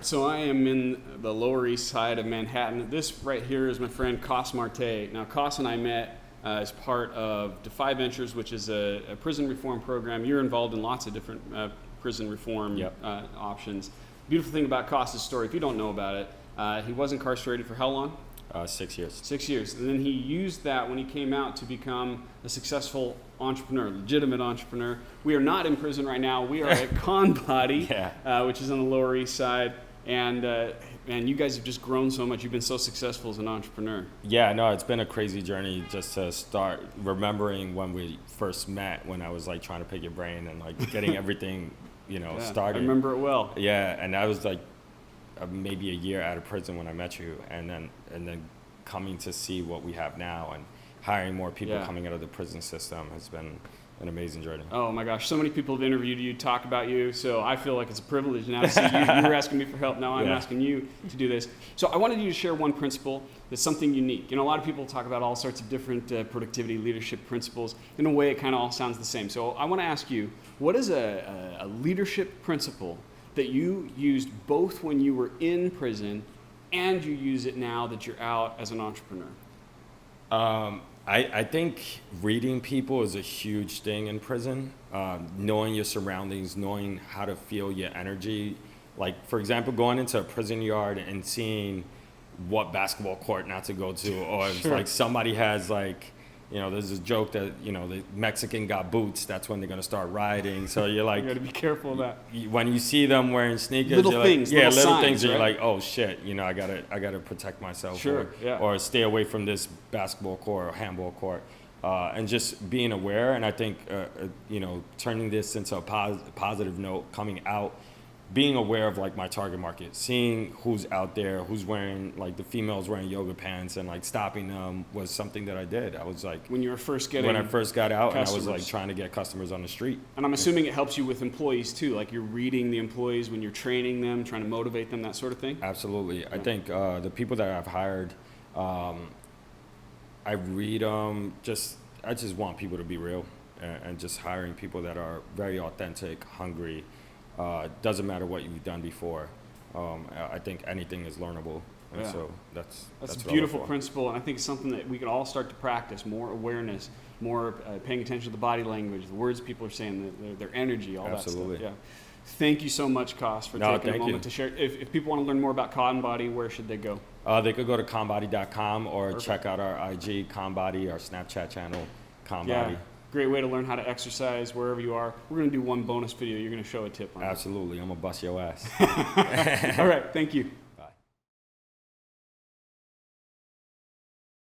right, so I am in the Lower East Side of Manhattan. This right here is my friend Coss Marte. Now, Coss and I met as part of Defy Ventures, which is a prison reform program. You're involved in lots of different prison reform options. Beautiful thing about Coss's story, if you don't know about it, he was incarcerated for how long? 6 years. 6 years. And then he used that when he came out to become a successful entrepreneur, legitimate entrepreneur. We are not in prison right now. We are at ConBody, which is on the Lower East Side. And man, you guys have just grown so much. You've been so successful as an entrepreneur. Yeah, no, it's been a crazy journey just to start remembering when we first met, when I was like trying to pick your brain and like getting everything, started. I remember it well. Yeah, and I was like maybe a year out of prison when I met you, and then coming to see what we have now and hiring more people coming out of the prison system has been an amazing journey. Oh my gosh, so many people have interviewed you, talk about you, so I feel like it's a privilege now to see you. You were asking me for help, now I'm asking you to do this. So I wanted you to share one principle that's something unique. A lot of people talk about all sorts of different productivity, leadership principles. In a way, it kind of all sounds the same. So I want to ask you, what is a leadership principle that you used both when you were in prison and you use it now that you're out as an entrepreneur? I think reading people is a huge thing in prison. Knowing your surroundings, knowing how to feel your energy. Like, for example, going into a prison yard and seeing what basketball court not to go to, or if like somebody has like, there's a joke that, the Mexican got boots, that's when they're going to start rioting. So you're like, you got to be careful of that. When you see them wearing sneakers, little you're things, like, little signs, things, right? you're like, oh shit, I got to protect myself, or stay away from this basketball court or handball court. And just being aware, and I think, turning this into a positive note, coming out, being aware of like my target market, seeing who's out there, who's wearing, like the females wearing yoga pants, and like stopping them was something that I did. I was like, when I first got out, and I was like trying to get customers on the street. And I'm assuming it helps you with employees too, like you're reading the employees when you're training them, trying to motivate them, that sort of thing? Absolutely. I think the people that I've hired, I read them, I just want people to be real, and just hiring people that are very authentic, hungry. Doesn't matter what you've done before. I think anything is learnable. And so that's a beautiful principle, and I think it's something that we can all start to practice. More awareness, more paying attention to the body language, the words people are saying, their energy, all that stuff. Yeah. Thank you so much, Coss, for taking a moment to share. If people want to learn more about ConBody, where should they go? They could go to ConBody.com or check out our IG, ConBody, our Snapchat channel, ConBody. Yeah. Great way to learn how to exercise wherever you are. We're going to do one bonus video. You're going to show a tip on it. Absolutely. I'm going to bust your ass. All right. Thank you.